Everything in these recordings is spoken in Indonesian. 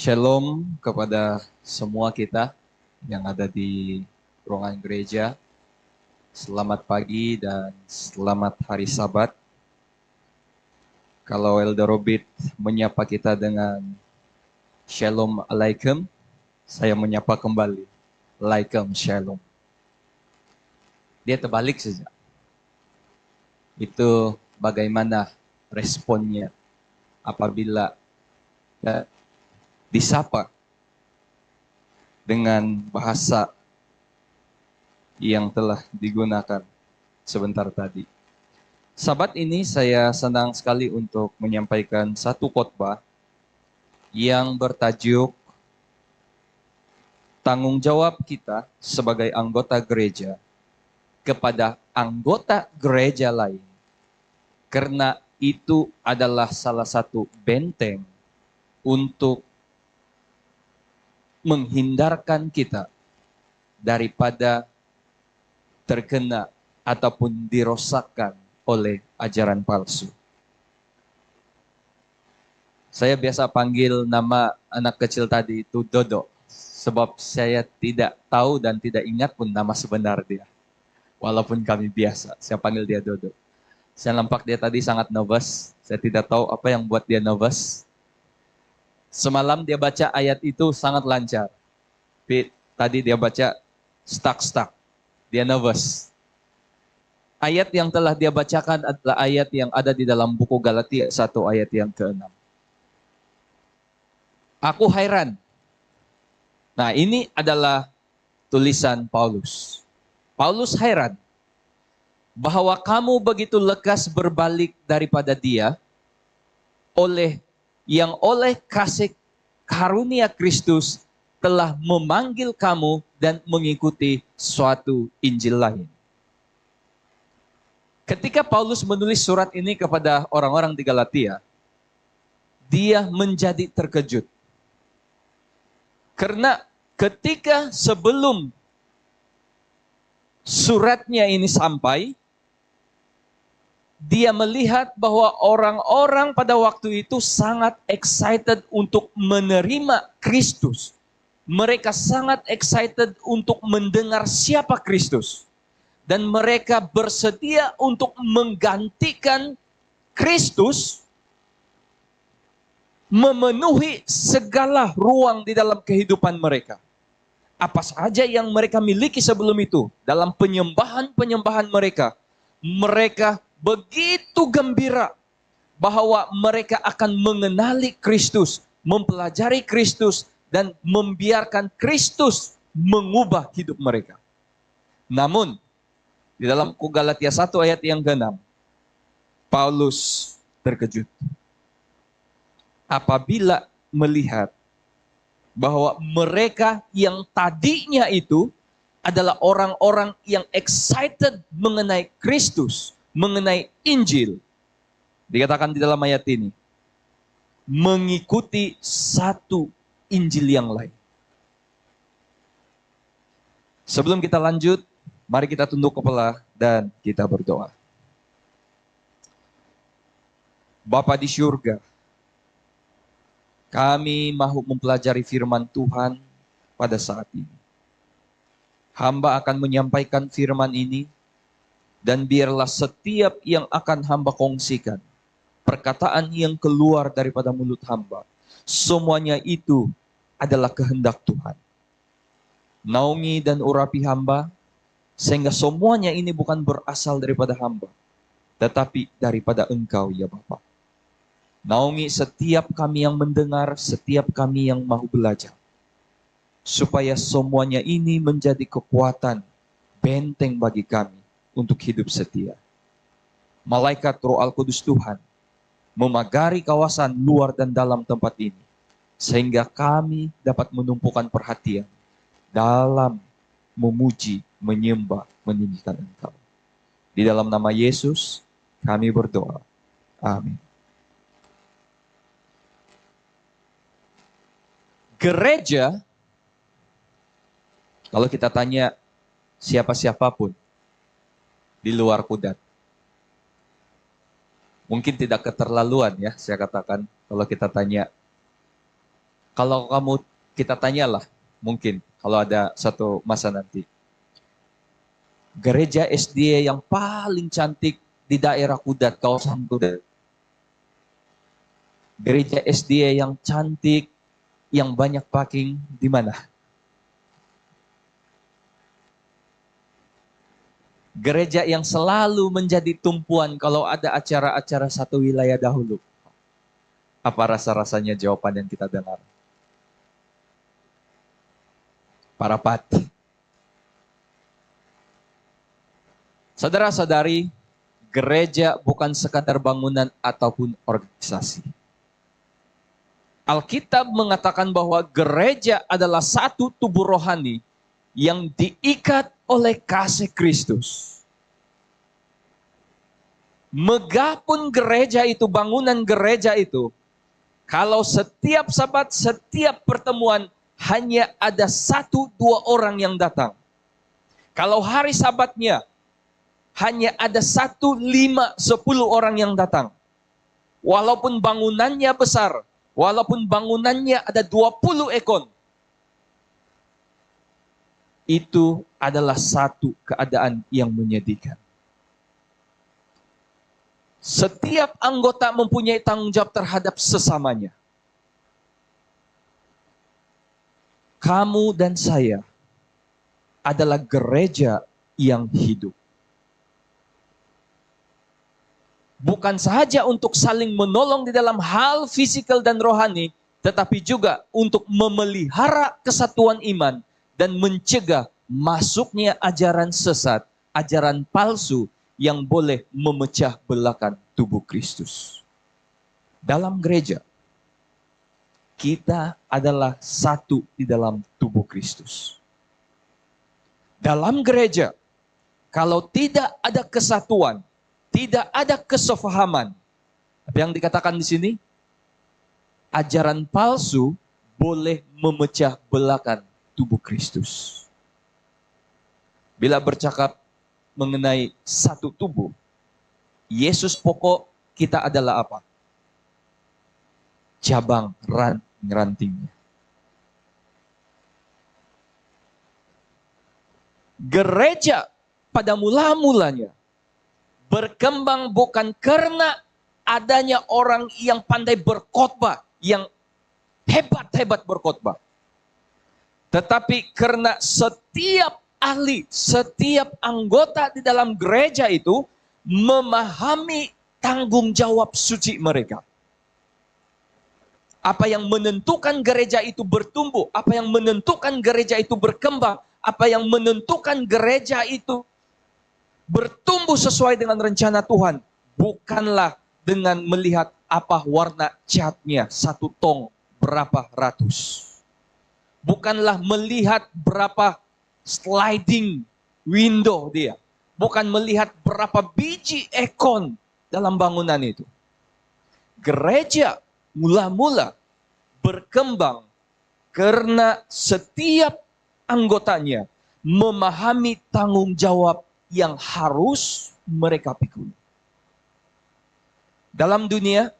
Shalom kepada semua kita yang ada di ruangan gereja. Selamat pagi dan selamat hari Sabat. Kalau Elder Robert menyapa kita dengan Shalom Alaikum, saya menyapa kembali. Alaikum Shalom. Dia terbalik saja. Itu bagaimana responnya apabila disapa dengan bahasa yang telah digunakan sebentar tadi. Sabat ini saya senang sekali untuk menyampaikan satu khotbah yang bertajuk tanggung jawab kita sebagai anggota gereja kepada anggota gereja lain. Karena itu adalah salah satu benteng untuk menghindarkan kita daripada terkena ataupun dirosakkan oleh ajaran palsu. Saya biasa panggil nama anak kecil tadi itu Dodo, sebab saya tidak tahu dan tidak ingat pun nama sebenar dia. Walaupun kami biasa, saya panggil dia Dodo. Saya nampak dia tadi sangat nervous, saya tidak tahu apa yang buat dia nervous. Semalam dia baca ayat itu sangat lancar. Tadi dia baca stuck. Dia nervous. Ayat yang telah dia bacakan adalah ayat yang ada di dalam buku Galatia 1 ayat yang ke-6. Aku heran. Nah, ini adalah tulisan Paulus. Paulus heran bahwa kamu begitu lekas berbalik daripada dia oleh kasih karunia Kristus telah memanggil kamu dan mengikuti suatu Injil lain. Ketika Paulus menulis surat ini kepada orang-orang di Galatia, dia menjadi terkejut. Karena ketika sebelum suratnya ini sampai, dia melihat bahwa orang-orang pada waktu itu sangat excited untuk menerima Kristus. Mereka sangat excited untuk mendengar siapa Kristus. Dan mereka bersedia untuk menggantikan Kristus memenuhi segala ruang di dalam kehidupan mereka. Apa saja yang mereka miliki sebelum itu, dalam penyembahan-penyembahan mereka, mereka begitu gembira bahwa mereka akan mengenali Kristus, mempelajari Kristus, dan membiarkan Kristus mengubah hidup mereka. Namun, di dalam Galatia 1 ayat yang ke-6, Paulus terkejut. Apabila melihat bahwa mereka yang tadinya itu adalah orang-orang yang excited mengenai Kristus, mengenai Injil. Dikatakan di dalam ayat ini, mengikuti satu Injil yang lain. Sebelum kita lanjut, mari kita tunduk kepala dan kita berdoa. Bapa di syurga, kami mahu mempelajari firman Tuhan pada saat ini. Hamba akan menyampaikan firman ini, dan biarlah setiap yang akan hamba kongsikan, perkataan yang keluar daripada mulut hamba, semuanya itu adalah kehendak Tuhan. Naungi dan urapi hamba, sehingga semuanya ini bukan berasal daripada hamba, tetapi daripada Engkau ya Bapa. Naungi setiap kami yang mendengar, setiap kami yang mau belajar, supaya semuanya ini menjadi kekuatan, benteng bagi kami untuk hidup setia. Malaikat Roh Al-Kudus Tuhan memagari kawasan luar dan dalam tempat ini, sehingga kami dapat menumpukan perhatian dalam memuji, menyembah, meninggikan Engkau. Di dalam nama Yesus, kami berdoa. Amin. Gereja, kalau kita tanya siapa-siapapun di luar kudat, mungkin tidak keterlaluan ya, saya katakan kalau kita tanya Kalau kita tanyalah, mungkin kalau ada satu masa nanti, gereja SDA yang paling cantik di daerah Kudat, kawasan Kudat. Gereja SDA yang cantik, yang banyak parking, di mana? Gereja yang selalu menjadi tumpuan kalau ada acara-acara satu wilayah dahulu. Apa rasa-rasanya jawaban yang kita dengar? Parapat. Saudara-saudari, gereja bukan sekadar bangunan ataupun organisasi. Alkitab mengatakan bahwa gereja adalah satu tubuh rohani yang diikat oleh kasih Kristus. Megapun gereja itu, bangunan gereja itu, kalau setiap sabat, setiap pertemuan, hanya ada 1-2 orang yang datang. Kalau hari sabatnya, hanya ada 1, 5, 10 orang yang datang. Walaupun bangunannya besar, walaupun bangunannya ada 20 ekor, itu adalah satu keadaan yang menyedihkan. Setiap anggota mempunyai tanggung jawab terhadap sesamanya. Kamu dan saya adalah gereja yang hidup. Bukan sahaja untuk saling menolong di dalam hal fisikal dan rohani, tetapi juga untuk memelihara kesatuan iman dan mencegah masuknya ajaran sesat, ajaran palsu yang boleh memecah belahkan tubuh Kristus. Dalam gereja, kita adalah satu di dalam tubuh Kristus. Dalam gereja, kalau tidak ada kesatuan, tidak ada kesepahaman, apa yang dikatakan di sini, ajaran palsu boleh memecah belahkan tubuh Kristus. Bila bercakap mengenai satu tubuh, Yesus pokok, kita adalah apa? Cabang rantingnya. Gereja pada mula-mulanya berkembang bukan karena adanya orang yang pandai berkhotbah, yang hebat-hebat berkhotbah. Tetapi karena setiap ahli, setiap anggota di dalam gereja itu memahami tanggung jawab suci mereka. Apa yang menentukan gereja itu bertumbuh, apa yang menentukan gereja itu berkembang, apa yang menentukan gereja itu bertumbuh sesuai dengan rencana Tuhan, bukanlah dengan melihat apa warna catnya, 1 tong berapa ratus. Bukanlah melihat berapa sliding window dia. Bukan melihat berapa biji ekon dalam bangunan itu. Gereja mula-mula berkembang karena setiap anggotanya memahami tanggung jawab yang harus mereka pikul. Dalam dunia,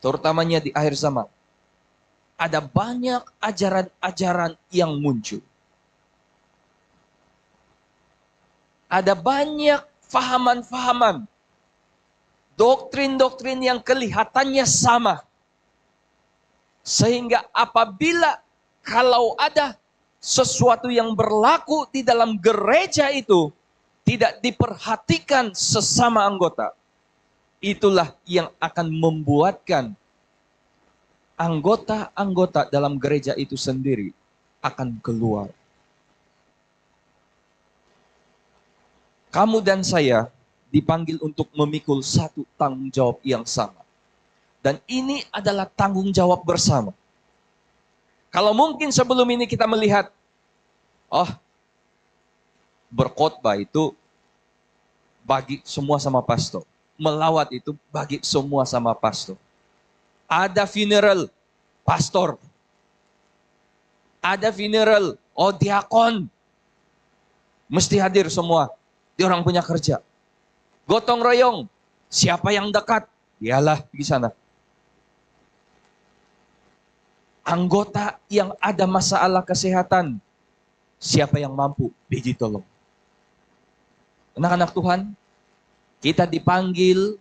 terutamanya di akhir zaman, ada banyak ajaran-ajaran yang muncul. Ada banyak fahaman-fahaman, doktrin-doktrin yang kelihatannya sama. Sehingga apabila kalau ada sesuatu yang berlaku di dalam gereja itu tidak diperhatikan sesama anggota, itulah yang akan membuatkan anggota-anggota dalam gereja itu sendiri akan keluar. Kamu dan saya dipanggil untuk memikul satu tanggung jawab yang sama. Dan ini adalah tanggung jawab bersama. Kalau mungkin sebelum ini kita melihat, berkhotbah itu bagi semua sama pastor. Melawat itu bagi semua sama pastor. Ada funeral, pastor. Ada funeral, diakon. Mesti hadir semua. Dia orang punya kerja. Gotong royong, siapa yang dekat, dialah di sana. Anggota yang ada masalah kesehatan, siapa yang mampu? Biji tolong. Anak-anak Tuhan, kita dipanggil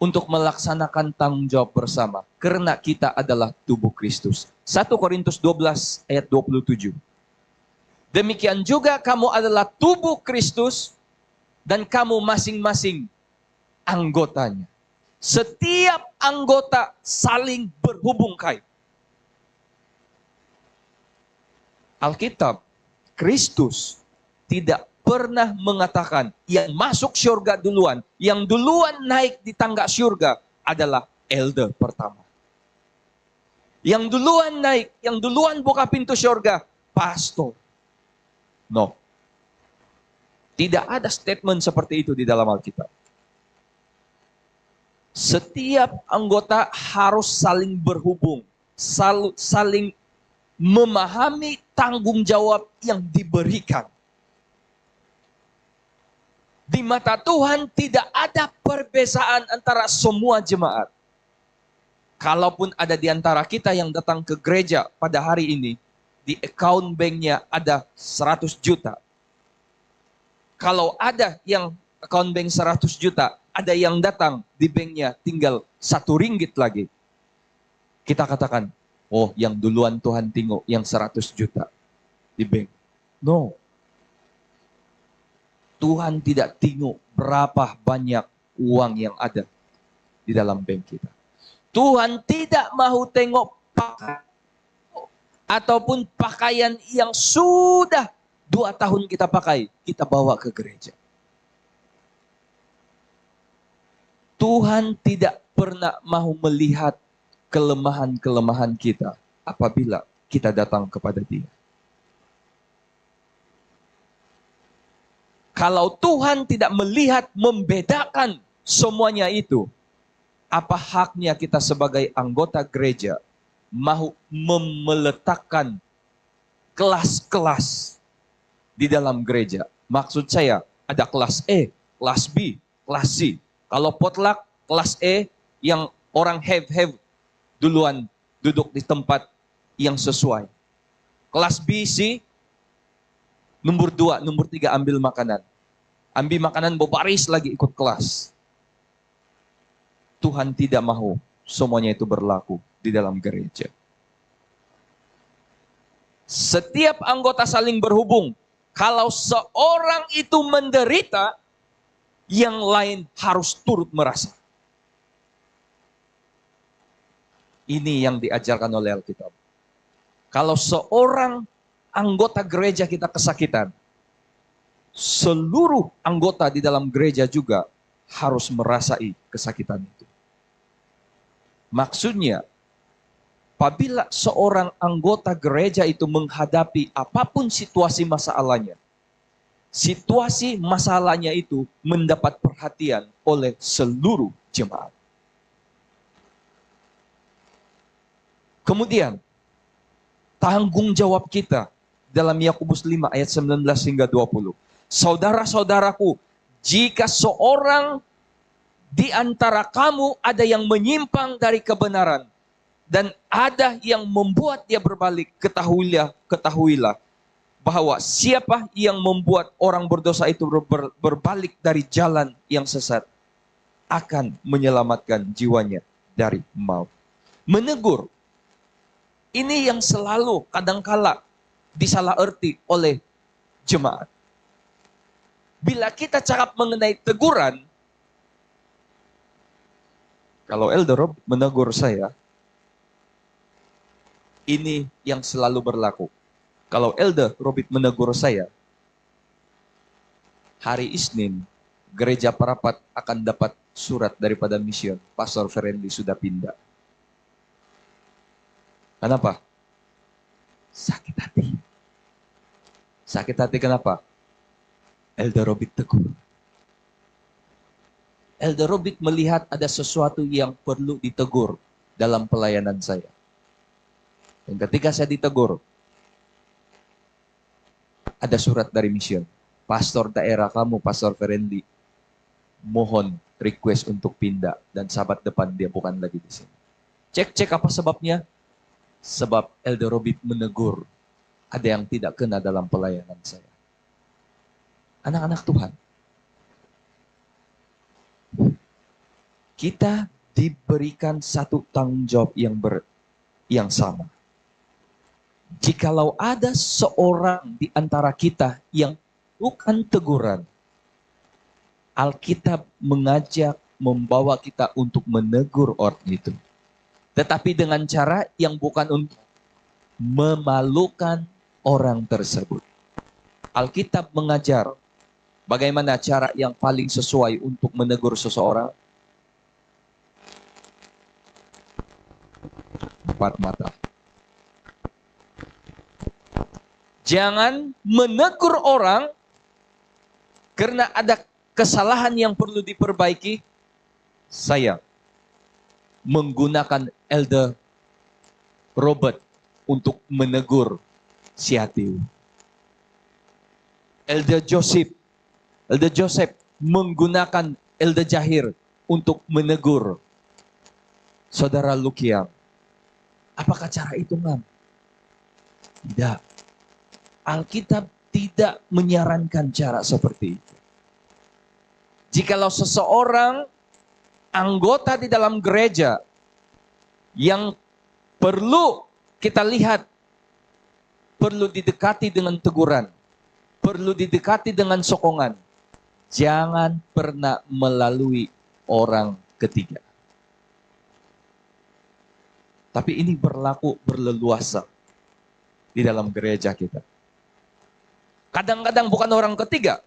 untuk melaksanakan tanggung jawab bersama. Karena kita adalah tubuh Kristus. 1 Korintus 12 ayat 27. Demikian juga kamu adalah tubuh Kristus dan kamu masing-masing anggotanya. Setiap anggota saling berhubung kait. Alkitab, Kristus tidak pernah mengatakan yang masuk surga duluan, yang duluan naik di tangga surga adalah elder pertama. Yang duluan naik, yang duluan buka pintu surga, pastor. No. Tidak ada statement seperti itu di dalam Alkitab. Setiap anggota harus saling berhubung, saling memahami tanggung jawab yang diberikan. Di mata Tuhan tidak ada perbedaan antara semua jemaat. Kalaupun ada di antara kita yang datang ke gereja pada hari ini, di account banknya ada 100 juta. Kalau ada yang account bank 100 juta, ada yang datang di banknya tinggal 1 ringgit lagi. Kita katakan, oh yang duluan Tuhan tengok yang 100 juta di bank. No. Tuhan tidak tengok berapa banyak uang yang ada di dalam bank kita. Tuhan tidak mau tengok pakaian ataupun pakaian yang sudah 2 tahun kita pakai, kita bawa ke gereja. Tuhan tidak pernah mau melihat kelemahan-kelemahan kita apabila kita datang kepada Dia. Kalau Tuhan tidak melihat, membedakan semuanya itu, apa haknya kita sebagai anggota gereja mau meletakkan kelas-kelas di dalam gereja? Maksud saya, ada kelas E, kelas B, kelas C. Kalau potluck, kelas E yang orang have duluan duduk di tempat yang sesuai. Kelas B, C, nomor 2, nomor 3 ambil makanan. Ambil makanan, berbaris lagi ikut kelas. Tuhan tidak mau semuanya itu berlaku di dalam gereja. Setiap anggota saling berhubung. Kalau seorang itu menderita, yang lain harus turut merasa. Ini yang diajarkan oleh Alkitab. Kalau seorang anggota gereja kita kesakitan, seluruh anggota di dalam gereja juga harus merasai kesakitan itu. Maksudnya, apabila seorang anggota gereja itu menghadapi apapun situasi masalahnya, situasi masalahnya itu mendapat perhatian oleh seluruh jemaat. Kemudian, tanggung jawab kita dalam Yakobus 5 ayat 19 hingga 20. Saudara-saudaraku, jika seorang di antara kamu ada yang menyimpang dari kebenaran dan ada yang membuat dia berbalik, ketahuilah bahwa siapa yang membuat orang berdosa itu berbalik dari jalan yang sesat akan menyelamatkan jiwanya dari maut. Menegur, ini yang selalu kadangkala disalah arti oleh jemaat. Bila kita cakap mengenai teguran, kalau Elder Rob menegur saya, ini yang selalu berlaku. Kalau Elder Robit menegur saya, hari Isnin, gereja Parapat akan dapat surat daripada mission. Pastor Ferendi sudah pindah. Kenapa? Sakit hati. Sakit hati kenapa? Elder Robit tegur. Elder Robit melihat ada sesuatu yang perlu ditegur dalam pelayanan saya. Dan ketika saya ditegur, ada surat dari mission. Pastor daerah kamu, Pastor Ferendi, mohon request untuk pindah. Dan sahabat depan dia bukan lagi di sini. Cek apa sebabnya? Sebab Elder Robit menegur, ada yang tidak kena dalam pelayanan saya. Anak-anak Tuhan, kita diberikan satu tanggung jawab yang sama. Jikalau ada seorang di antara kita yang bukan teguran, Alkitab mengajak, membawa kita untuk menegur orang itu. Tetapi dengan cara yang bukan untuk memalukan orang tersebut. Alkitab mengajar bagaimana cara yang paling sesuai untuk menegur seseorang. Empat mata. Jangan menegur orang karena ada kesalahan yang perlu diperbaiki. Saya menggunakan Elder Robert untuk menegur si Hatiu. Elder Joseph menggunakan Elder Jahir untuk menegur Saudara Lukiang. Apakah cara itu, Ngam? Tidak. Alkitab tidak menyarankan cara seperti itu. Jikalau seseorang anggota di dalam gereja yang perlu kita lihat, perlu didekati dengan teguran, perlu didekati dengan sokongan, jangan pernah melalui orang ketiga. Tapi ini berlaku berleluasa di dalam gereja kita. Kadang-kadang bukan orang ketiga,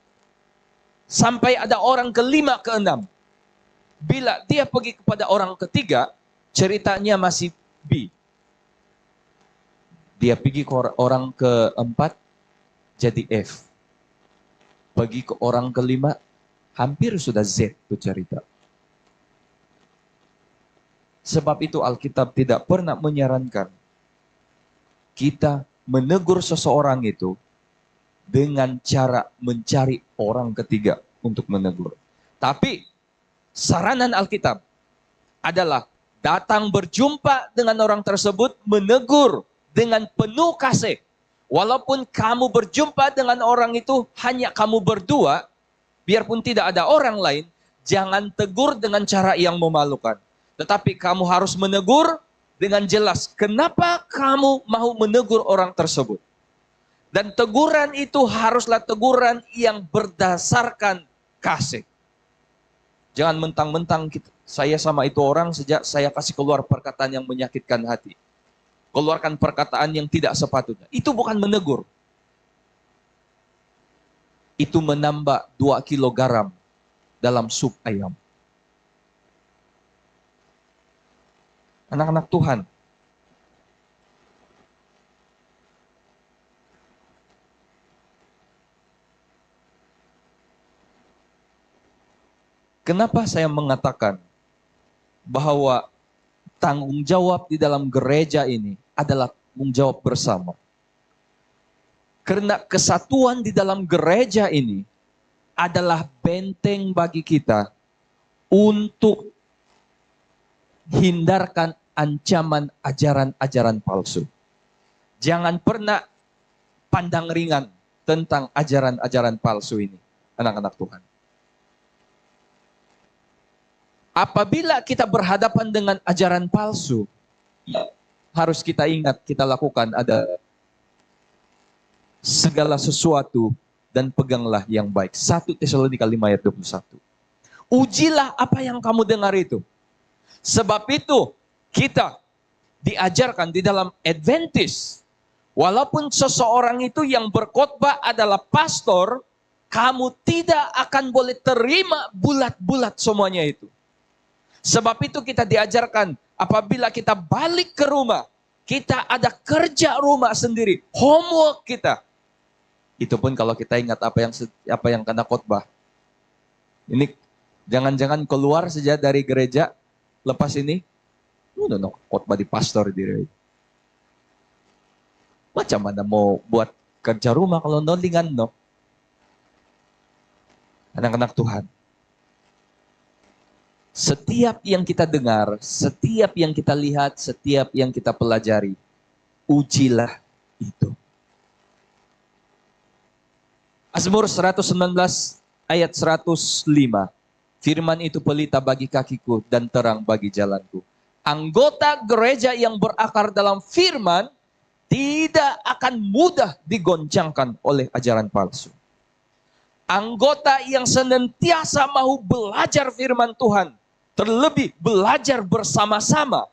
sampai ada orang kelima, keenam. Bila dia pergi kepada orang ketiga, ceritanya masih B. Dia pergi ke orang keempat, jadi F. Pergi ke orang kelima, hampir sudah Z itu cerita. Sebab itu Alkitab tidak pernah menyarankan kita menegur seseorang itu dengan cara mencari orang ketiga untuk menegur. Tapi saranan Alkitab adalah datang berjumpa dengan orang tersebut, menegur dengan penuh kasih. Walaupun kamu berjumpa dengan orang itu hanya kamu berdua, biarpun tidak ada orang lain, jangan tegur dengan cara yang memalukan. Tetapi kamu harus menegur dengan jelas. Kenapa kamu mau menegur orang tersebut? Dan teguran itu haruslah teguran yang berdasarkan kasih. Jangan mentang-mentang saya sama itu orang sejak saya kasih keluar perkataan yang menyakitkan hati. Keluarkan perkataan yang tidak sepatutnya. Itu bukan menegur. Itu menambah 2 kilo garam dalam sup ayam. Anak-anak Tuhan, kenapa saya mengatakan bahwa tanggung jawab di dalam gereja ini adalah tanggung jawab bersama? Karena kesatuan di dalam gereja ini adalah benteng bagi kita untuk hindarkan ancaman ajaran-ajaran palsu. Jangan pernah pandang ringan tentang ajaran-ajaran palsu ini, anak-anak Tuhan. Apabila kita berhadapan dengan ajaran palsu, harus kita ingat, kita lakukan ada segala sesuatu dan peganglah yang baik. 1 Tesalonika 5 ayat 21. Ujilah apa yang kamu dengar itu. Sebab itu kita diajarkan di dalam Adventist, walaupun seseorang itu yang berkhotbah adalah pastor, kamu tidak akan boleh terima bulat-bulat semuanya itu. Sebab itu kita diajarkan, apabila kita balik ke rumah, kita ada kerja rumah sendiri, homework kita. Itu pun kalau kita ingat apa yang kena khotbah. Ini jangan-jangan keluar saja dari gereja, lepas ini, khotbah di pastor diri. Macam mana mau buat kerja rumah kalau nolingan, no? Anak-anak Tuhan. Setiap yang kita dengar, setiap yang kita lihat, setiap yang kita pelajari, ujilah itu. Mazmur 119 ayat 105. Firman itu pelita bagi kakiku dan terang bagi jalanku. Anggota gereja yang berakar dalam firman tidak akan mudah digoncangkan oleh ajaran palsu. Anggota yang senantiasa mau belajar firman Tuhan, terlebih belajar bersama-sama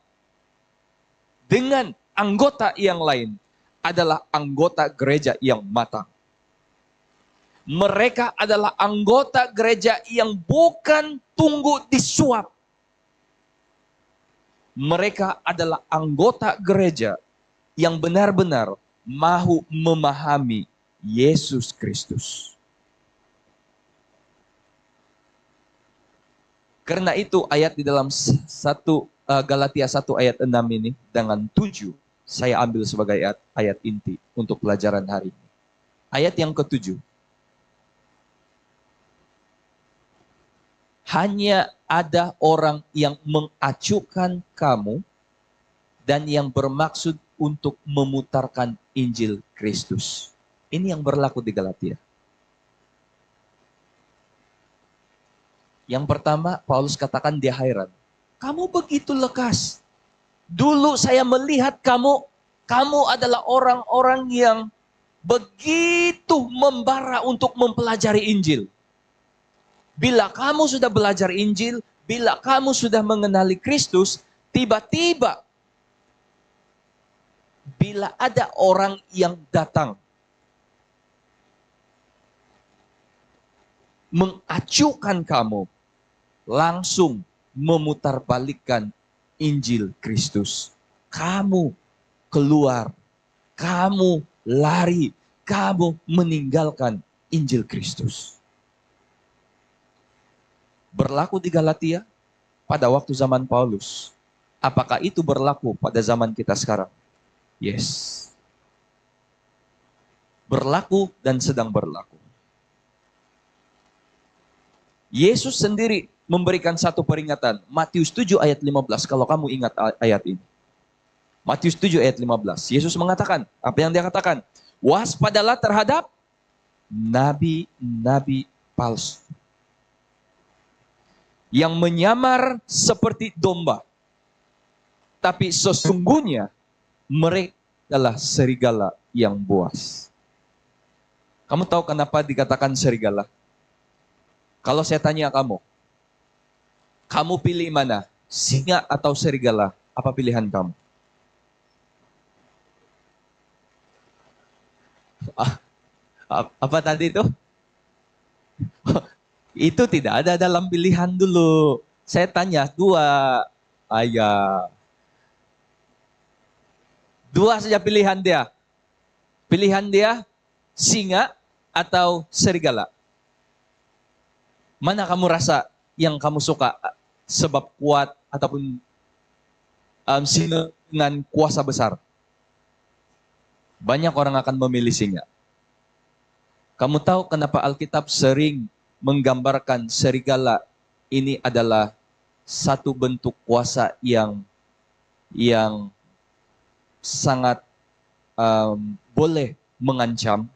dengan anggota yang lain, adalah anggota gereja yang matang. Mereka adalah anggota gereja yang bukan tunggu disuap. Mereka adalah anggota gereja yang benar-benar mau memahami Yesus Kristus. Karena itu ayat di dalam Galatia 1 ayat 6 ini dengan 7 saya ambil sebagai ayat inti untuk pelajaran hari ini. Ayat yang ke-7. Hanya ada orang yang mengacuhkan kamu dan yang bermaksud untuk memutarkan Injil Kristus. Ini yang berlaku di Galatia. Yang pertama, Paulus katakan dia heran. Kamu begitu lekas. Dulu saya melihat kamu adalah orang-orang yang begitu membara untuk mempelajari Injil. Bila kamu sudah belajar Injil, bila kamu sudah mengenali Kristus, tiba-tiba bila ada orang yang datang mengacuhkan kamu, langsung memutarbalikkan Injil Kristus. Kamu keluar, kamu lari, kamu meninggalkan Injil Kristus. Berlaku di Galatia pada waktu zaman Paulus. Apakah itu berlaku pada zaman kita sekarang? Yes. Berlaku dan sedang berlaku. Yesus sendiri memberikan satu peringatan. Matius 7 ayat 15, kalau kamu ingat ayat ini. Matius 7 ayat 15. Yesus mengatakan, apa yang dia katakan? Waspadalah terhadap nabi-nabi palsu. Yang menyamar seperti domba. Tapi sesungguhnya mereka adalah serigala yang buas. Kamu tahu kenapa dikatakan serigala? Kalau saya tanya kamu pilih mana? Singa atau serigala? Apa pilihan kamu? Apa tadi itu? Itu tidak ada dalam pilihan dulu. Saya tanya dua. Dua saja pilihan dia. Pilihan dia singa atau serigala. Mana kamu rasa yang kamu suka? Sebab kuat ataupun singa dengan kuasa besar? Banyak orang akan memilih singa. Kamu tahu kenapa Alkitab sering menggambarkan serigala ini adalah satu bentuk kuasa yang sangat boleh mengancam.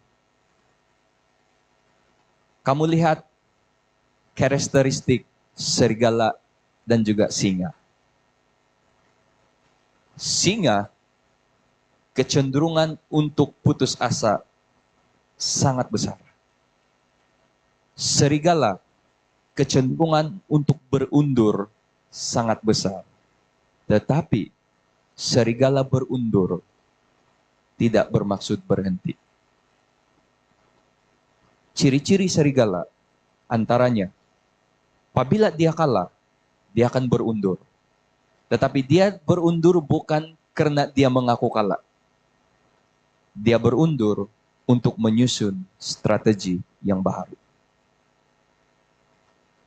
Kamu lihat karakteristik serigala dan juga singa. Singa kecenderungan untuk putus asa sangat besar. Serigala kecenderungan untuk berundur sangat besar. Tetapi serigala berundur tidak bermaksud berhenti. Ciri-ciri serigala antaranya, apabila dia kalah, dia akan berundur. Tetapi dia berundur bukan karena dia mengaku kalah. Dia berundur untuk menyusun strategi yang baru.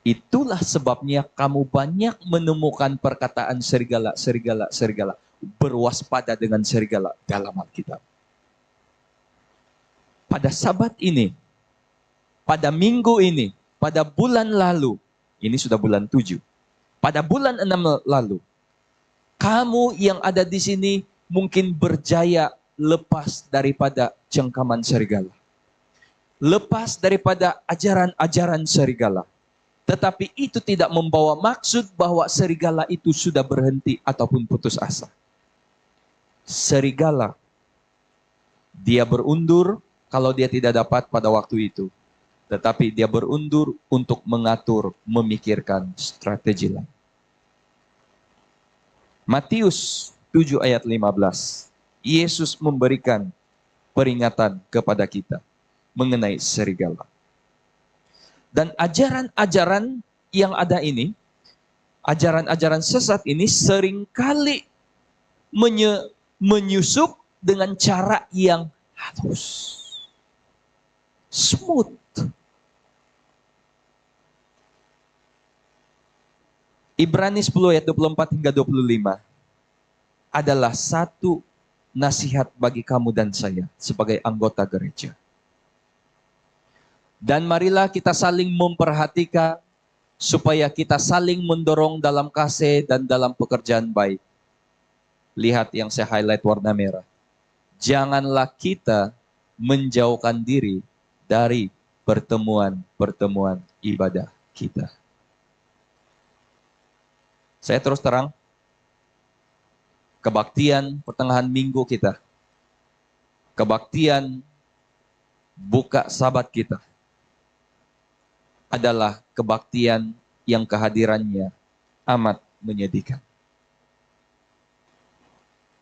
Itulah sebabnya kamu banyak menemukan perkataan serigala, serigala, serigala. Berwaspada dengan serigala dalam Alkitab. Pada Sabat ini, pada minggu ini, pada bulan lalu, ini sudah bulan 7. Pada bulan 6 lalu, kamu yang ada di sini mungkin berjaya lepas daripada cengkaman serigala. Lepas daripada ajaran-ajaran serigala. Tetapi itu tidak membawa maksud bahwa serigala itu sudah berhenti ataupun putus asa. Serigala, dia berundur kalau dia tidak dapat pada waktu itu. Tetapi dia berundur untuk mengatur, memikirkan strategi lain. Matius 7 ayat 15. Yesus memberikan peringatan kepada kita mengenai serigala. Dan ajaran-ajaran yang ada ini, ajaran-ajaran sesat ini seringkali menyusup dengan cara yang halus, smooth. Ibrani 10 ayat 24 hingga 25 adalah satu nasihat bagi kamu dan saya sebagai anggota gereja. Dan marilah kita saling memperhatikan supaya kita saling mendorong dalam kasih dan dalam pekerjaan baik. Lihat yang saya highlight warna merah. Janganlah kita menjauhkan diri dari pertemuan-pertemuan ibadah kita. Saya terus terang, kebaktian pertengahan minggu kita, kebaktian buka sabat kita, adalah kebaktian yang kehadirannya amat menyedihkan.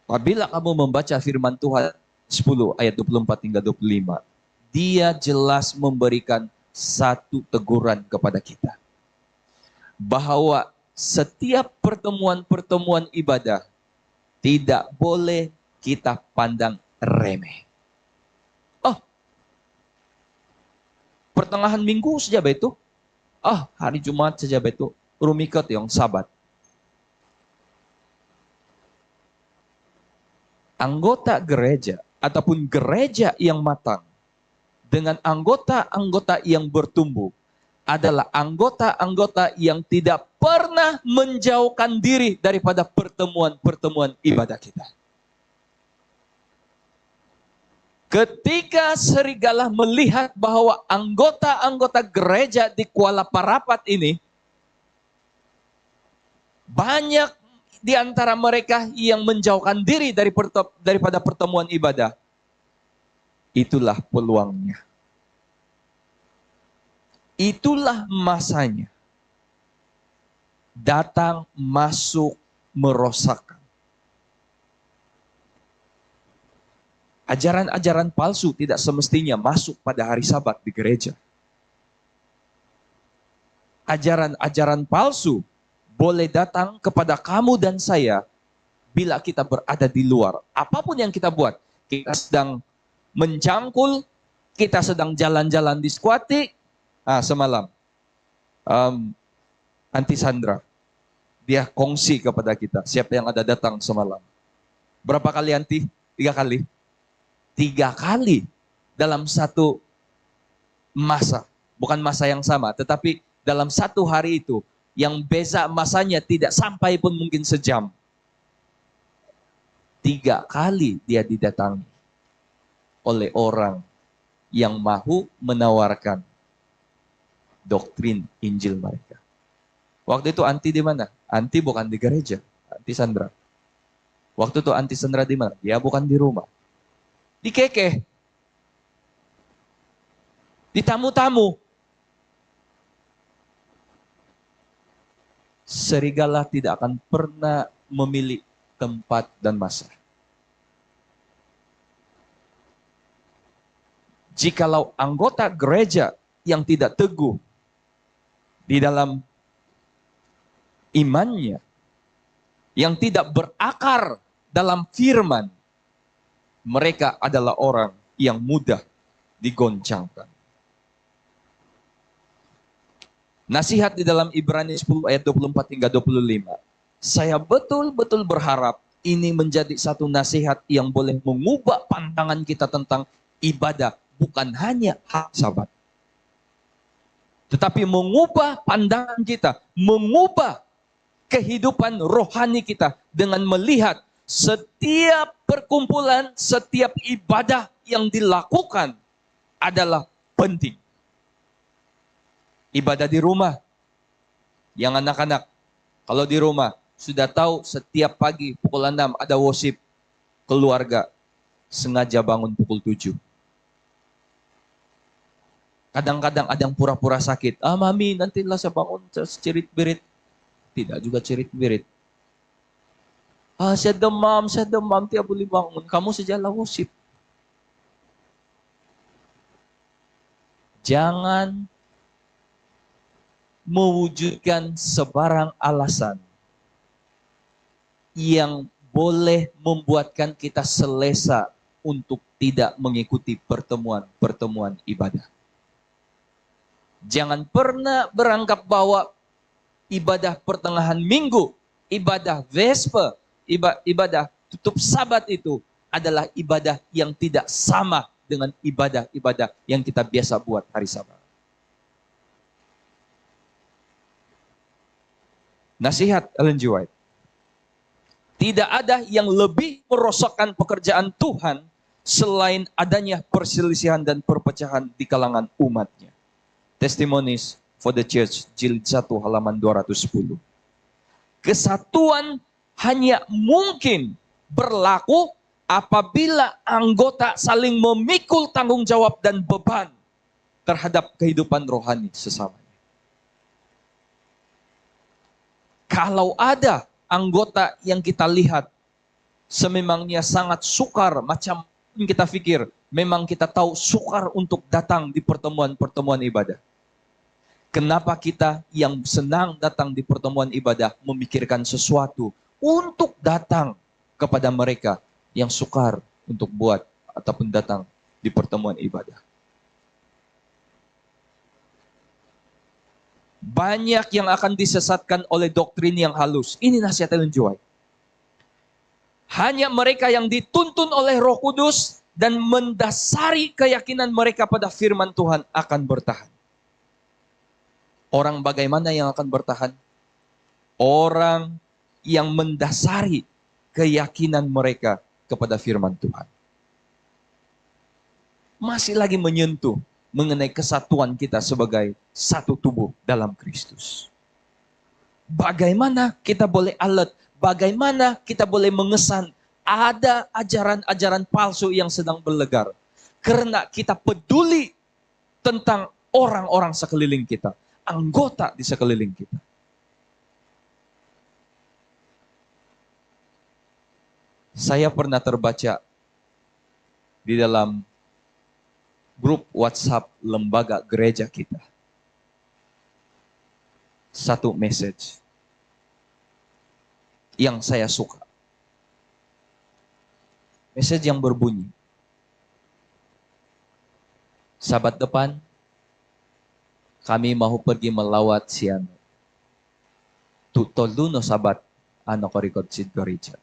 Apabila kamu membaca firman Tuhan 10 ayat 24 hingga 25, dia jelas memberikan satu teguran kepada kita. Bahwa setiap pertemuan-pertemuan ibadah tidak boleh kita pandang remeh. Oh, pertengahan minggu saja betul. Hari Jumat saja betul. Rumikat yang sabat. Anggota gereja ataupun gereja yang matang dengan anggota-anggota yang bertumbuh adalah anggota-anggota yang tidak pernah menjauhkan diri daripada pertemuan-pertemuan ibadah kita. Ketika serigala melihat bahwa anggota-anggota gereja di Kuala Parapat ini, banyak di antara mereka yang menjauhkan diri daripada pertemuan ibadah. Itulah peluangnya. Itulah masanya. Datang, masuk, merosakkan. Ajaran-ajaran palsu tidak semestinya masuk pada hari Sabat di gereja. Ajaran-ajaran palsu boleh datang kepada kamu dan saya bila kita berada di luar. Apapun yang kita buat, kita sedang mencangkul, kita sedang jalan-jalan di Squati. Semalam, Anti Sandra, dia kongsi kepada kita, siapa yang ada datang semalam. Berapa kali Anti? 3 kali. 3 kali dalam satu masa. Bukan masa yang sama, tetapi dalam satu hari itu, yang beza masanya tidak sampai pun mungkin sejam. 3 kali dia didatangi oleh orang yang mahu menawarkan doktrin Injil mereka. Waktu itu Anti di mana? Anti bukan di gereja, Anti Sandra. Waktu itu Anti Sandra di mana? Dia bukan di rumah. Di keke. Di tamu-tamu. Serigala tidak akan pernah memilih tempat dan masa. Jikalau anggota gereja yang tidak teguh di dalam imannya, yang tidak berakar dalam firman, mereka adalah orang yang mudah digoncangkan. Nasihat di dalam Ibrani 10 ayat 24 hingga 25. Saya betul-betul berharap ini menjadi satu nasihat yang boleh mengubah pandangan kita tentang ibadah. Bukan hanya hak Sabat. Tetapi mengubah pandangan kita. Mengubah kehidupan rohani kita dengan melihat setiap perkumpulan, setiap ibadah yang dilakukan adalah penting. Ibadah di rumah, yang anak-anak, kalau di rumah, sudah tahu setiap pagi pukul 6 ada worship, keluarga sengaja bangun pukul 7. Kadang-kadang ada yang pura-pura sakit. Mami, nantilah saya bangun, cerit-berit. Tidak juga cerit-berit. Saya demam, tiap boleh bangun. Kamu sajalah worship. Jangan mewujudkan sebarang alasan yang boleh membuatkan kita selesa untuk tidak mengikuti pertemuan-pertemuan ibadah. Jangan pernah beranggap bahwa ibadah pertengahan minggu, ibadah Vesper, ibadah tutup Sabat itu adalah ibadah yang tidak sama dengan ibadah-ibadah yang kita biasa buat hari Sabat. Nasihat Ellen G. White. Tidak ada yang lebih merosakkan pekerjaan Tuhan selain adanya perselisihan dan perpecahan di kalangan umatnya. Testimonies for the Church, jilid 1 halaman 210. Kesatuan hanya mungkin berlaku apabila anggota saling memikul tanggung jawab dan beban terhadap kehidupan rohani sesamanya. Kalau ada anggota yang kita lihat sememangnya sangat sukar, macam kita pikir, memang kita tahu sukar untuk datang di pertemuan-pertemuan ibadah. Kenapa kita yang senang datang di pertemuan ibadah memikirkan sesuatu untuk datang kepada mereka yang sukar untuk buat ataupun datang di pertemuan ibadah? Banyak yang akan disesatkan oleh doktrin yang halus. Ini nasihat Ellen G. White. Hanya mereka yang dituntun oleh Roh Kudus dan mendasari keyakinan mereka pada firman Tuhan akan bertahan. Orang bagaimana yang akan bertahan? Orang yang mendasari keyakinan mereka kepada firman Tuhan. Masih lagi menyentuh mengenai kesatuan kita sebagai satu tubuh dalam Kristus. Bagaimana kita boleh alert? Bagaimana kita boleh mengesan ada ajaran-ajaran palsu yang sedang berlegar? Karena kita peduli tentang orang-orang sekeliling kita, anggota di sekeliling kita. Saya pernah terbaca di dalam grup WhatsApp lembaga gereja kita. Satu message yang saya suka. Message yang berbunyi, Sabat depan, kami mau pergi melawat Siano. Tutoluno sabat, ano korikot sid gereja.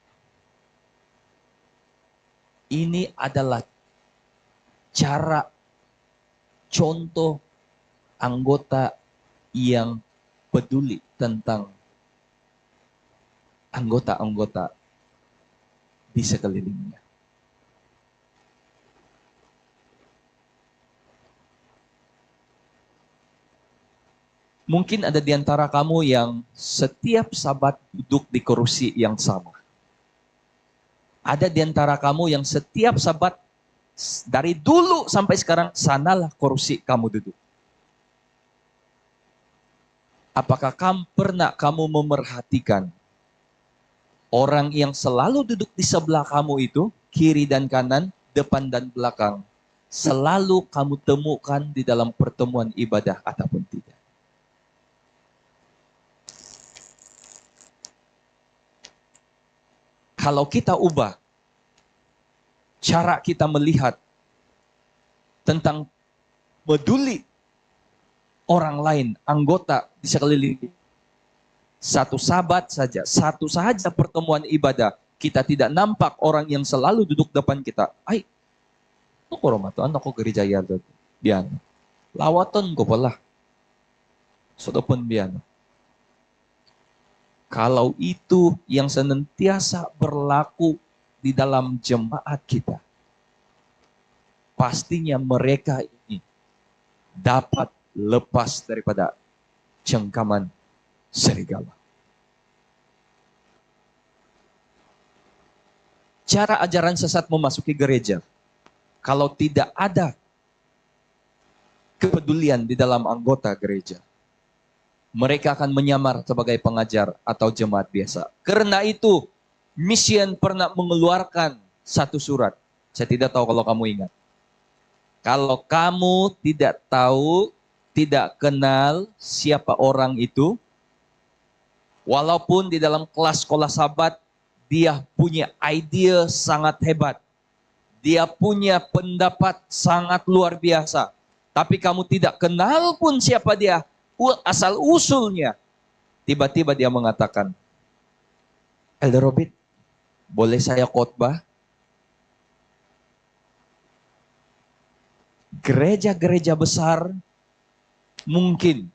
Ini adalah cara, contoh anggota yang peduli tentang anggota-anggota di sekelilingnya. Mungkin ada di antara kamu yang setiap Sabat duduk di kursi yang sama. Ada di antara kamu yang setiap Sabat dari dulu sampai sekarang sanalah kursi kamu duduk. Apakah pernah kamu memerhatikan orang yang selalu duduk di sebelah kamu itu, kiri dan kanan, depan dan belakang, selalu kamu temukan di dalam pertemuan ibadah ataupun tidak? Kalau kita ubah cara kita melihat tentang peduli orang lain, anggota di sekeliling, satu Sabat saja, satu saja pertemuan ibadah, kita tidak nampak orang yang selalu duduk depan kita. Ay, ako romato, ano ko gereja yado, biano. Lawaton ko pala. So depan biano. Kalau itu yang senantiasa berlaku di dalam jemaat kita, pastinya mereka ini dapat lepas daripada cengkaman serigala. Cara ajaran sesat memasuki gereja, kalau tidak ada kepedulian di dalam anggota gereja, mereka akan menyamar sebagai pengajar atau jemaat biasa. Karena itu, Mission pernah mengeluarkan satu surat. Saya tidak tahu kalau kamu ingat. Kalau kamu tidak tahu, tidak kenal siapa orang itu, walaupun di dalam kelas sekolah Sabat, dia punya ide sangat hebat. Dia punya pendapat sangat luar biasa. Tapi kamu tidak kenal pun siapa dia, asal usulnya. Tiba-tiba dia mengatakan, Elder Robert, boleh saya khotbah? Gereja-gereja besar mungkin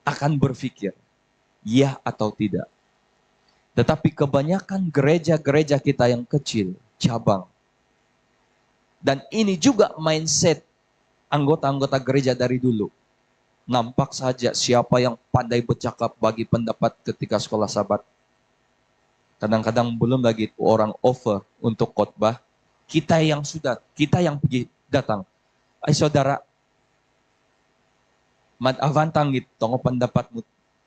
akan berpikir, ya atau tidak. Tetapi kebanyakan gereja-gereja kita yang kecil, cabang. Dan ini juga mindset anggota-anggota gereja dari dulu. Nampak saja siapa yang pandai bercakap bagi pendapat ketika sekolah Sabat. Kadang-kadang belum lagi orang offer untuk khotbah. Kita yang pergi datang. Ay saudara, avantang gitu, tunggu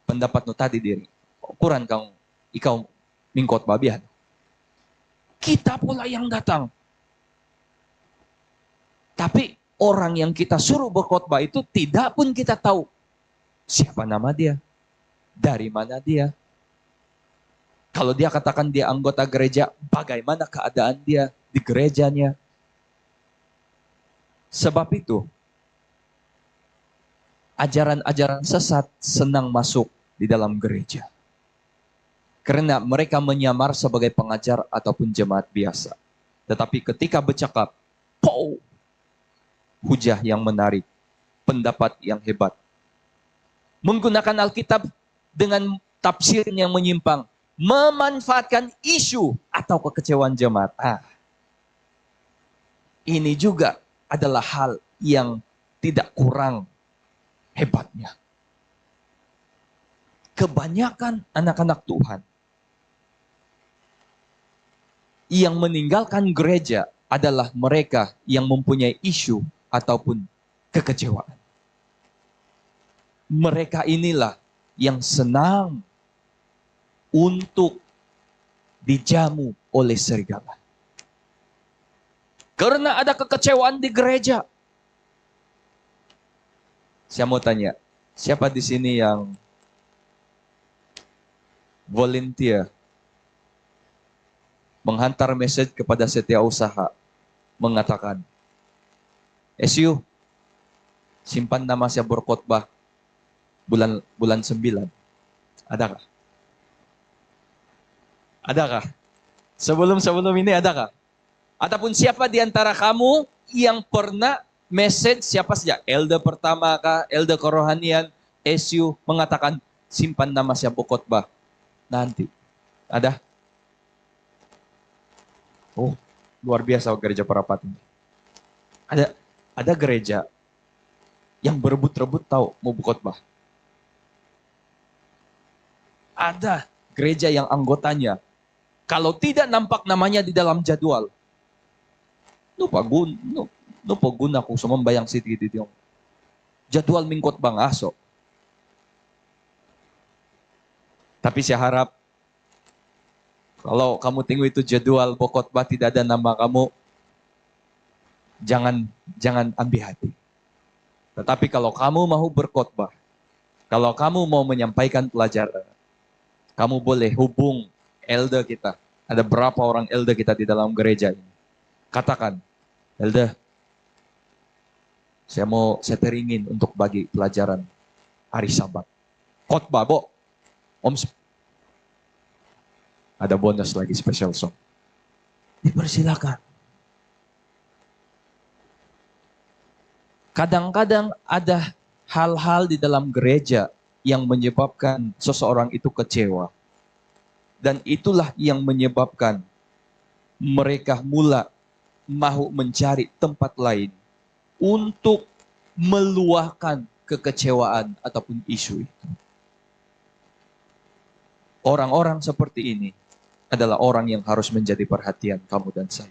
pendapatmu tadi diri. Ukuran kang ikaw mingkotbah bihan. Kita pula yang datang. Tapi orang yang kita suruh berkhotbah itu tidak pun kita tahu siapa nama dia, dari mana dia. Kalau dia katakan dia anggota gereja, bagaimana keadaan dia di gerejanya. Sebab itu, ajaran-ajaran sesat senang masuk di dalam gereja. Karena mereka menyamar sebagai pengajar ataupun jemaat biasa. Tetapi ketika bercakap, hujah yang menarik, pendapat yang hebat. Menggunakan Alkitab dengan tafsir yang menyimpang, memanfaatkan isu atau kekecewaan jemaat. Ini juga adalah hal yang tidak kurang hebatnya. Kebanyakan anak-anak Tuhan yang meninggalkan gereja adalah mereka yang mempunyai isu ataupun kekecewaan. Mereka inilah yang senang untuk dijamu oleh serigala. Karena ada kekecewaan di gereja. Saya mau tanya, siapa di sini yang volunteer menghantar message kepada Setiausaha mengatakan, SU, simpan nama saya berkhotbah bulan 9. Adakah? Adakah? Sebelum ini adakah? Ataupun siapa di antara kamu yang pernah message siapa saja? Elder pertama kah? Elder kerohanian? SU mengatakan, simpan nama saya berkhotbah nanti. Ada? Oh, luar biasa gereja Parapat ini. Ada gereja yang berebut-rebut tahu mau berkhotbah. Ada gereja yang anggotanya kalau tidak nampak namanya di dalam jadwal, lupa guna ko sumambayang siti yung jadwal mingkot bang aso. Tapi saya harap kalau kamu tengok itu jadwal khotbah tidak ada nama kamu, jangan ambil hati. Tetapi kalau kamu mau berkhotbah, kalau kamu mau menyampaikan pelajaran, kamu boleh hubung elder kita. Ada berapa orang elder kita di dalam gereja ini. Katakan, elder, saya teringin untuk bagi pelajaran hari Sabat. Khotbah, Bo. Om, ada bonus lagi special song. Dipersilakan. Kadang-kadang ada hal-hal di dalam gereja yang menyebabkan seseorang itu kecewa. Dan itulah yang menyebabkan mereka mula mahu mencari tempat lain untuk meluahkan kekecewaan ataupun isu itu. Orang-orang seperti ini adalah orang yang harus menjadi perhatian kamu dan saya.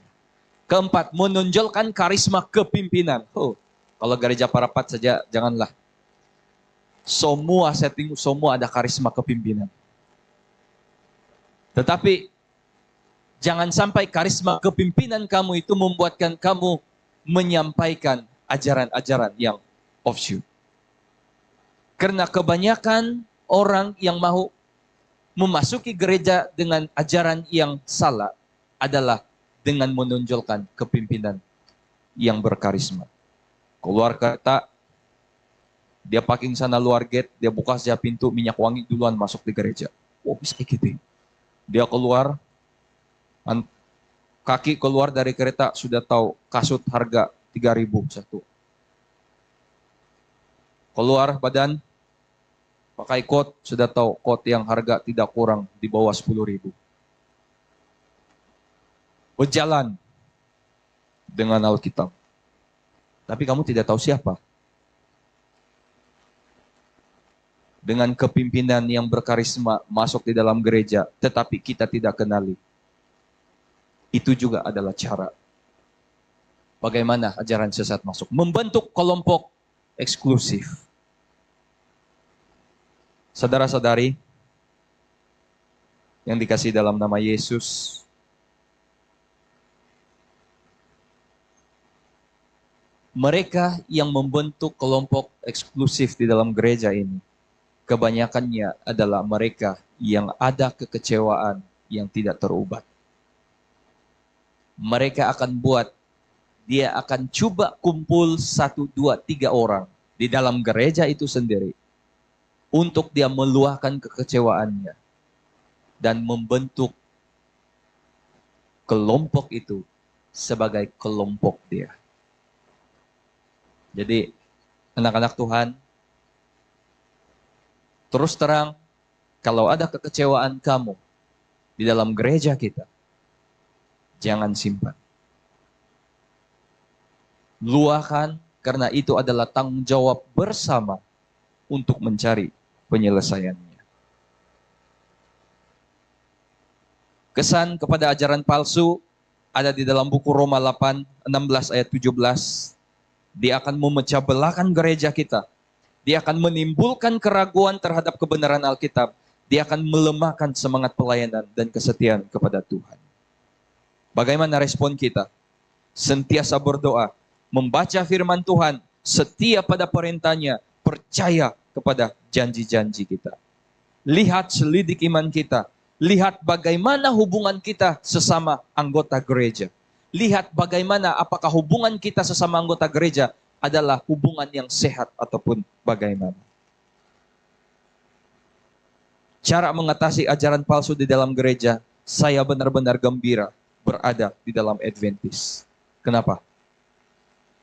Keempat, menonjolkan karisma kepimpinan. Kalau gereja Parapat saja, janganlah. Semua setting, semua ada karisma kepimpinan. Tetapi, jangan sampai karisma kepimpinan kamu itu membuatkan kamu menyampaikan ajaran-ajaran yang offshoot. Karena kebanyakan orang yang mau memasuki gereja dengan ajaran yang salah adalah dengan menonjolkan kepimpinan yang berkarisma. Keluar kata, dia parking sana luar gate, dia buka saja pintu, minyak wangi duluan masuk di gereja. Bisa gitu. Dia keluar, kaki keluar dari kereta sudah tahu kasut harga 3.000 satu. Keluar badan, pakai coat, sudah tahu coat yang harga tidak kurang di bawah 10.000. Berjalan dengan Alkitab. Tapi kamu tidak tahu siapa. Dengan kepimpinan yang berkarisma masuk di dalam gereja, tetapi kita tidak kenali. Itu juga adalah cara bagaimana ajaran sesat masuk. Membentuk kelompok eksklusif. Saudara-saudari yang dikasihi dalam nama Yesus, mereka yang membentuk kelompok eksklusif di dalam gereja ini, kebanyakannya adalah mereka yang ada kekecewaan yang tidak terubat. Mereka akan dia akan coba kumpul 1, 2, 3 orang di dalam gereja itu sendiri untuk dia meluahkan kekecewaannya dan membentuk kelompok itu sebagai kelompok dia. Jadi, anak-anak Tuhan, terus terang, kalau ada kekecewaan kamu di dalam gereja kita, jangan simpan. Luahkan, karena itu adalah tanggung jawab bersama untuk mencari penyelesaiannya. Kesan kepada ajaran palsu ada di dalam buku Roma 8, 16 ayat 17. Dia akan memecah belahkan gereja kita. Dia akan menimbulkan keraguan terhadap kebenaran Alkitab. Dia akan melemahkan semangat pelayanan dan kesetiaan kepada Tuhan. Bagaimana respon kita? Sentiasa berdoa, membaca firman Tuhan, setia pada perintahnya, percaya kepada janji-janji kita. Lihat selidik iman kita. Lihat bagaimana hubungan kita sesama anggota gereja. Lihat bagaimana apakah hubungan kita sesama anggota gereja adalah hubungan yang sehat ataupun bagaimana. Cara mengatasi ajaran palsu di dalam gereja, saya benar-benar gembira berada di dalam Adventist. Kenapa?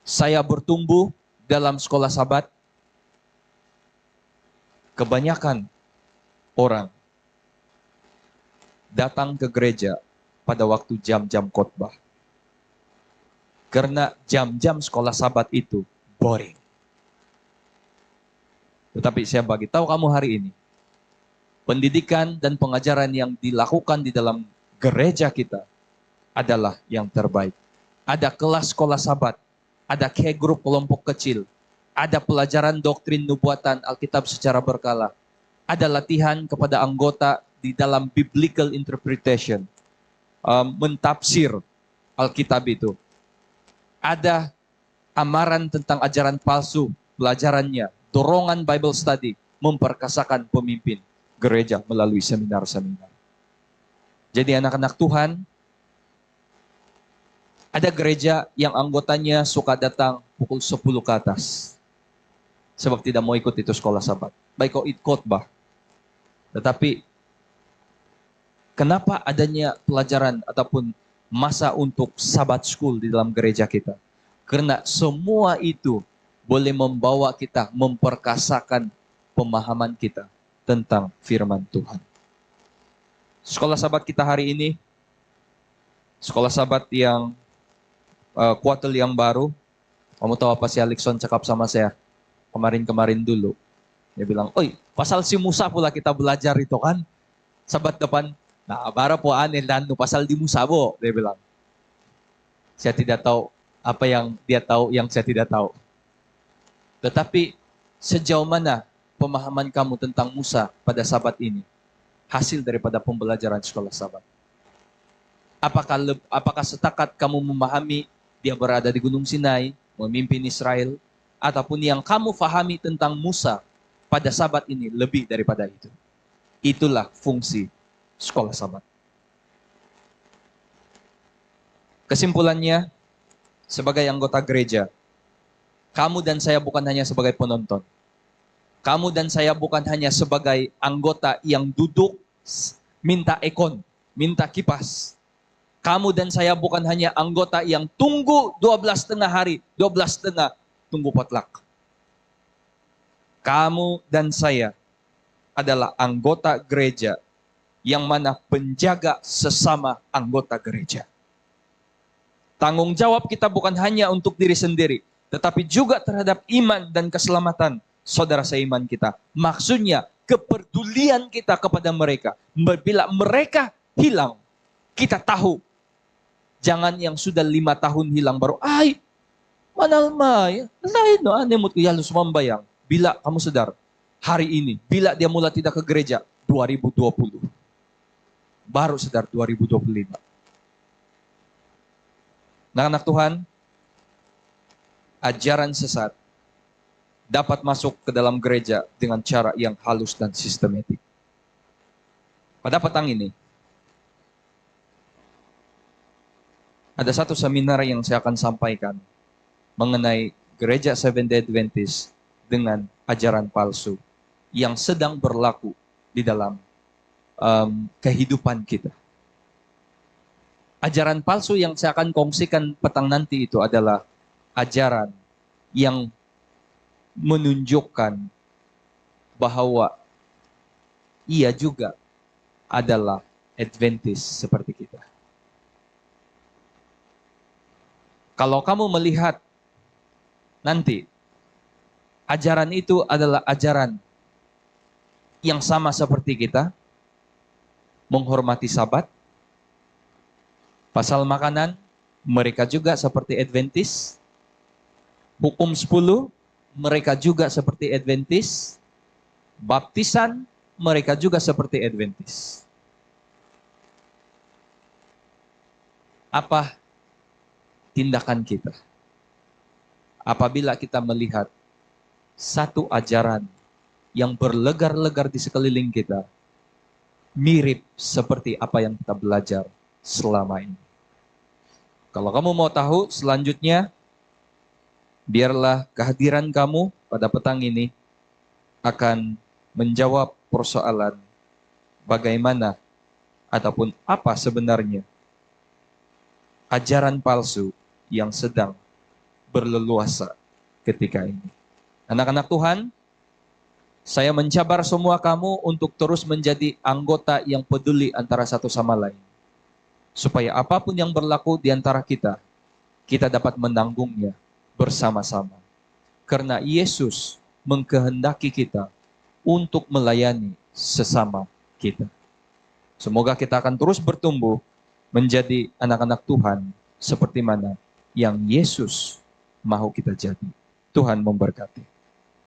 Saya bertumbuh dalam sekolah Sabat. Kebanyakan orang datang ke gereja pada waktu jam-jam khotbah. Karena jam-jam sekolah Sabat itu boring. Tetapi saya bagi tahu kamu hari ini, pendidikan dan pengajaran yang dilakukan di dalam gereja kita adalah yang terbaik. Ada kelas sekolah Sabat, ada care group kelompok kecil, ada pelajaran doktrin nubuatan Alkitab secara berkala, ada latihan kepada anggota di dalam biblical interpretation, mentafsir Alkitab itu. Ada amaran tentang ajaran palsu, pelajarannya, dorongan Bible study, memperkasakan pemimpin gereja melalui seminar-seminar. Jadi anak-anak Tuhan, ada gereja yang anggotanya suka datang pukul 10 ke atas. Sebab tidak mau ikut itu sekolah Sabat. Baik kau ikut khotbah. Tetapi, kenapa adanya pelajaran ataupun masa untuk Sabat School di dalam gereja kita? Karena semua itu boleh membawa kita memperkasakan pemahaman kita tentang firman Tuhan. Sekolah Sabat kita hari ini, sekolah Sabat yang kuartal yang baru. Kamu tahu apa si Alexon cakap sama saya kemarin-kemarin dulu? Dia bilang, oi, pasal si Musa pula kita belajar itu kan, Sabat depan. Nah, bara po anil dan pasal di Musa bo, dia bilang. Saya tidak tahu apa yang dia tahu yang saya tidak tahu. Tetapi sejauh mana pemahaman kamu tentang Musa pada Sabat ini? Hasil daripada pembelajaran sekolah Sabat. Apakah setakat kamu memahami dia berada di Gunung Sinai, memimpin Israel, ataupun yang kamu fahami tentang Musa pada Sabat ini lebih daripada itu? Itulah fungsi sekolah Sabat. Kesimpulannya, sebagai anggota gereja, kamu dan saya bukan hanya sebagai penonton. Kamu dan saya bukan hanya sebagai anggota yang duduk, minta ekon, minta kipas. Kamu dan saya bukan hanya anggota yang tunggu 12,5 hari, 12,5 tunggu potluck. Kamu dan saya adalah anggota gereja yang mana penjaga sesama anggota gereja. Tanggung jawab kita bukan hanya untuk diri sendiri, tetapi juga terhadap iman dan keselamatan saudara seiman kita. Maksudnya, kepedulian kita kepada mereka. Bila mereka hilang, kita tahu. Jangan yang sudah 5 tahun hilang baru, ay, manal may, lain no, anemot ko yalo sumambayang. Bila kamu sadar, hari ini, bila dia mulai tidak ke gereja, 2020. Baru sadar 2025. Anak-anak Tuhan, ajaran sesat dapat masuk ke dalam gereja dengan cara yang halus dan sistematik. Pada petang ini, ada satu seminar yang saya akan sampaikan mengenai gereja Seventh-day Adventist dengan ajaran palsu yang sedang berlaku di dalam kehidupan kita. Ajaran palsu yang saya akan kongsikan petang nanti itu adalah ajaran yang menunjukkan bahwa ia juga adalah Adventist seperti kita. Kalau kamu melihat nanti, ajaran itu adalah ajaran yang sama seperti kita, menghormati Sabat, pasal makanan, mereka juga seperti Adventist, hukum 10, mereka juga seperti Adventist, baptisan, mereka juga seperti Adventist. Apa tindakan kita apabila kita melihat satu ajaran yang berlegar-legar di sekeliling kita, mirip seperti apa yang kita belajar selama ini? Kalau kamu mau tahu selanjutnya, biarlah kehadiran kamu pada petang ini akan menjawab persoalan bagaimana ataupun apa sebenarnya ajaran palsu yang sedang berleluasa ketika ini. Anak-anak Tuhan, saya mencabar semua kamu untuk terus menjadi anggota yang peduli antara satu sama lain. Supaya apapun yang berlaku di antara kita, kita dapat menanggungnya bersama-sama. Karena Yesus mengkehendaki kita untuk melayani sesama kita. Semoga kita akan terus bertumbuh menjadi anak-anak Tuhan seperti mana yang Yesus mau kita jadi. Tuhan memberkati.